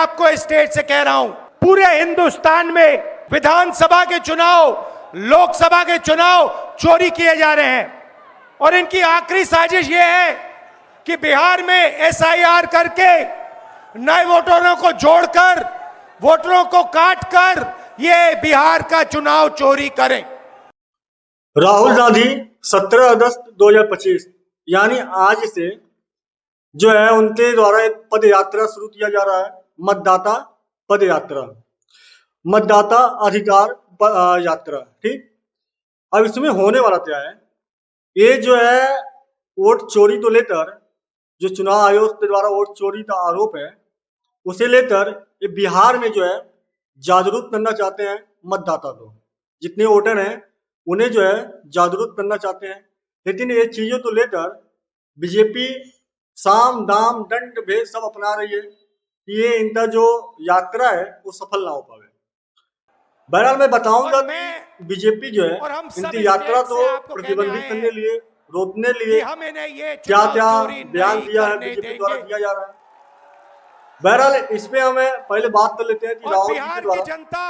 आपको स्टेट से कह रहा हूं, पूरे हिंदुस्तान में विधानसभा के चुनाव, लोकसभा के चुनाव चोरी किए जा रहे हैं। और इनकी आखिरी साजिश यह है कि बिहार में एसआईआर करके नए वोटरों को जोड़कर, वोटरों को काटकर ये बिहार का चुनाव चोरी करें। राहुल गांधी 17 अगस्त 2025 यानी आज से जो है उनके द्वारा एक पद यात्रा शुरू किया जा रहा है, मतदाता पद यात्रा, मतदाता अधिकार यात्रा। ठीक, अब इसमें होने वाला क्या है, ये जो है वोट चोरी को लेकर, जो चुनाव आयोग के द्वारा वोट चोरी का आरोप है उसे लेकर ये बिहार में जो है जागरूक करना चाहते हैं मतदाता को। जितने वोटर हैं उन्हें जो है जागरूक करना चाहते हैं, लेकिन ये चीजों को लेकर बीजेपी साम दाम दंड भेद सब अपना रही है कि ये इनका जो यात्रा है वो सफल ना हो पाए। बहरहाल मैं बताऊंगा कि बीजेपी जो है इनकी यात्रा को प्रतिबंधित करने के लिए, रोकने लिए क्या क्या बयान दिया है बीजेपी द्वारा दिया जा रहा है। बहरहाल इसमें हमें पहले बात कर लेते हैं कि राहुल जी के द्वारा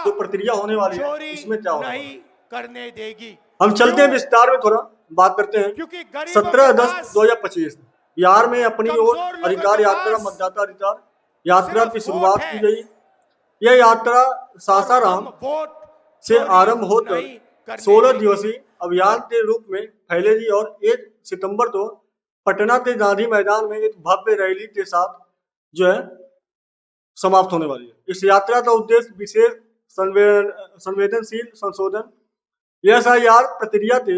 जो प्रक्रिया होने वाली है इसमें क्या होगा, करने देगी। हम चलते हैं विस्तार में थोड़ा बात करते हैं। 17 अगस्त 2025 बिहार में अपनी ओर अधिकार यात्रा, मतदाता अधिकार यात्रा की शुरुआत की गई। यह यात्रा सासाराम से आरंभ होकर 16 दिवसीय अभियान के रूप में फैलेगी और 1 सितंबर को पटना के गांधी मैदान में एक भव्य रैली के साथ जो है समाप्त होने वाली है। इस यात्रा का उद्देश्य विशेष संवेदनशील संशोधन एसआईआर प्रक्रिया के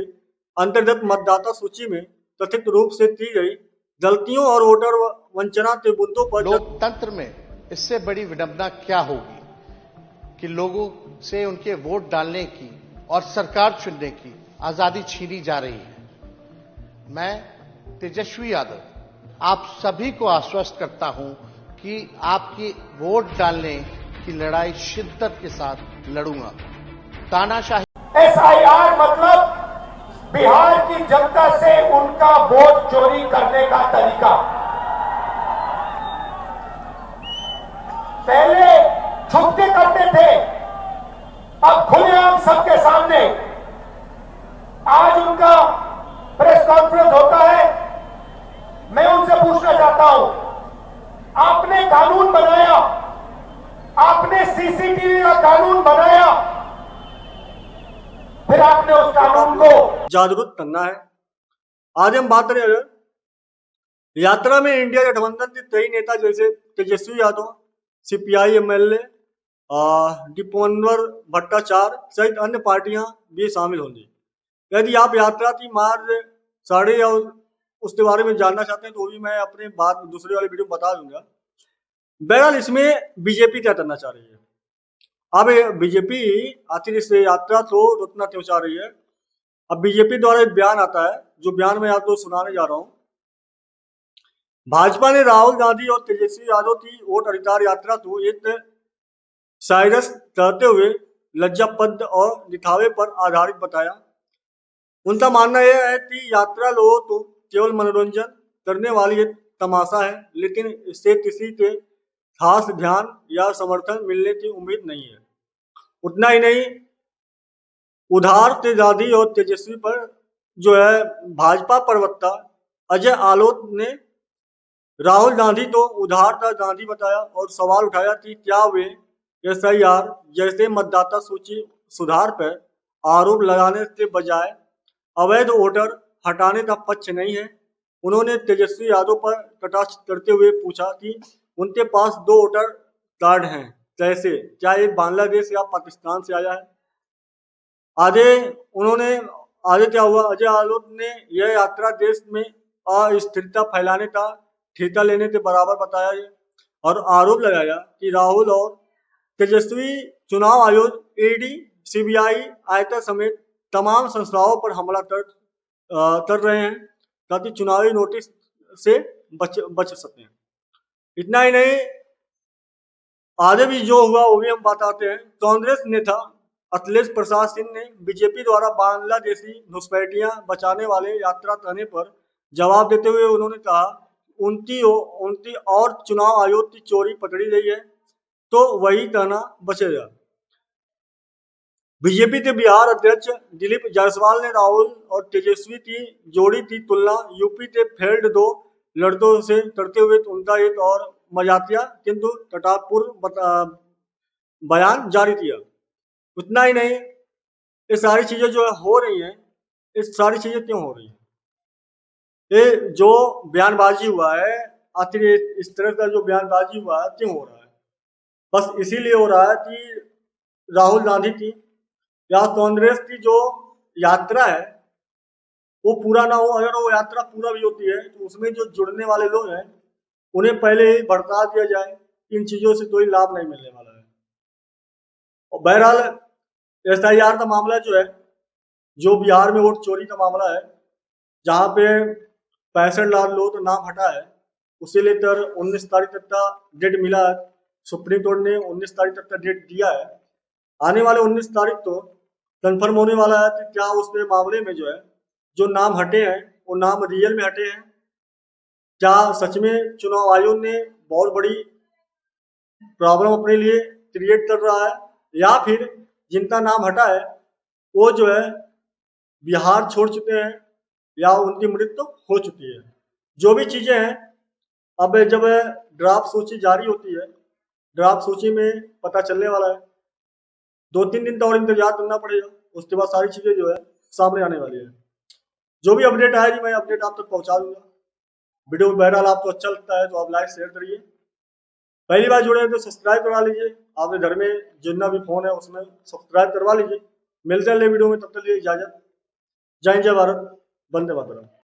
अंतर्गत मतदाता सूची में कथित रूप से की गई गलतियों और वोटर वंचना के मुद्दों पर लोकतंत्र में इससे बड़ी विडंबना क्या होगी कि लोगों से उनके वोट डालने की और सरकार चुनने की आजादी छीनी जा रही है। मैं तेजस्वी यादव आप सभी को आश्वस्त करता हूं कि आपकी वोट डालने की लड़ाई शिद्दत के साथ लड़ूंगा। तानाशाही एसआईआर मतलब बिहार की जनता से उनका वोट चोरी करने का तरीका। पहले छुपके करते थे, अब खुलेआम सबके सामने। आज उनका प्रेस कॉन्फ्रेंस होता है, मैं उनसे पूछना चाहता हूं, आपने कानून बनाया, आपने सीसीटीवी का कानून बनाया, फिर आपने उस कानून को जागरूक करना है। आज हम बात करें अगर यात्रा में इंडिया गठबंधन के कई नेता जैसे तेजस्वी यादव, सीपीआई एमएलए दीपवंवर भट्टाचार्य सहित अन्य पार्टियां भी शामिल होंगी। यदि आप यात्रा की मार्ग साढ़े या उसके बारे में जानना चाहते हैं तो भी मैं अपने बाद दूसरे वाले वीडियो में बता दूंगा। बहरहाल इसमें बीजेपी क्या करना चाह रही है, अब बीजेपी आखिर इस यात्रा को रोकना क्यों चाह रही है। अब बीजेपी द्वारा एक बयान आता है, जो बयान मैं आपको सुनाने जा रहा हूं। भाजपा ने राहुल गांधी और तेजस्वी यादव की वोट अधिकार यात्रा को एक साइरस कहते हुए लज्जापद और दिखावे पर आधारित बताया। उनका मानना यह है कि यात्रा लोगों को केवल मनोरंजन करने वाली एक तमाशा है, लेकिन इससे किसी के खास ध्यान या समर्थन मिलने की उम्मीद नहीं है। उतना ही नहीं, उधार तेजादी और तेजस्वी पर जो है भाजपा प्रवक्ता अजय आलोक ने राहुल गांधी को उधार का गांधी बताया और सवाल उठाया कि क्या वे एसआईआर जैसे मतदाता सूची सुधार पर आरोप लगाने के बजाय अवैध वोटर हटाने का पक्ष नहीं है। उन्होंने तेजस्वी यादव पर कटाक्ष करते हुए पूछा कि उनके पास 2 वोटर कार्ड हैं, कैसे, क्या एक बांग्लादेश या पाकिस्तान से आया है। आगे क्या हुआ, अजय आलोक ने यह यात्रा देश में अस्थिरता फैलाने का ठेका लेने के बराबर बताया और आरोप लगाया कि राहुल और तेजस्वी चुनाव आयोग, ईडी, सीबीआई, आयकर समेत तमाम संस्थाओं पर हमला कर रहे हैं ताकि चुनावी नोटिस से बच सकें। इतना ही नहीं, आगे भी जो हुआ वो भी हम बताते हैं। कांग्रेस नेता अखिलेश प्रसाद सिंह ने बीजेपी द्वारा बांग्लादेशी घुसपैठियां बचाने वाले यात्रा करने पर जवाब देते हुए उन्होंने कहा उनकी और चुनाव आयोग की चोरी पकड़ी गई है। तो वही कहना बचेगा। बीजेपी के बिहार अध्यक्ष दिलीप जायसवाल ने राहुल और तेजस्वी की जोड़ी की तुलना यूपी के फेल्ड 2 लड़कों से करते हुए उनका एक और मजाकिया किंतु कटाक्षपूर्ण बयान जारी किया। उतना ही नहीं, ये सारी चीजें जो हो रही हैं, ये सारी चीजें क्यों हो रही हैं? ये जो बयानबाजी हुआ है, आखिर इस तरह का जो बयानबाजी हुआ है क्यों हो रहा है? बस इसीलिए हो रहा है कि राहुल गांधी की या कांग्रेस की जो यात्रा है वो पूरा ना हो। अगर वो यात्रा पूरा भी होती है तो उसमें जो जुड़ने वाले लोग हैं उन्हें पहले ही भड़का दिया जाए। इन चीजों से कोई लाभ नहीं मिलने वाला है। और बहरहाल SIR का मामला जो है, जो बिहार में वोट चोरी का मामला है, जहां पे 65 लाख लोग तो नाम हटा है, उसे लेकर 19 तारीख तक का डेट मिला है। सुप्रीम कोर्ट ने 19 तारीख तक का डेट दिया है। आने वाले 19 तारीख तो कंफर्म होने वाला है कि क्या उस मामले में जो है जो नाम हटे हैं वो नाम रियल में हटे हैं, क्या सच में चुनाव आयोग ने बहुत बड़ी प्रॉब्लम अपने लिए क्रिएट कर रहा है, या फिर जिनका नाम हटा है वो जो है बिहार छोड़ चुके हैं या उनकी मृत्यु हो चुकी है। जो भी चीजें हैं, अब जब ड्राफ्ट सूची जारी होती है, ड्राफ्ट सूची में पता चलने वाला है। 2-3 दिन का और इंतजार करना पड़ेगा, उसके बाद सारी चीजें जो है सामने आने वाली है। जो भी अपडेट आएगी मैं अपडेट आप तक पहुंचा दूंगा। वीडियो बहरहाल आपको अच्छा लगता है तो आप लाइक शेयर करिए। पहली बार जुड़े हैं तो सब्सक्राइब करवा लीजिए। आपके घर में जितना भी फोन है उसमें सब्सक्राइब करवा लीजिए। मिलते हैं अगले वीडियो में, तब तक लिए इजाजत। जय हिंद, जय भारत, वंदे मातरम।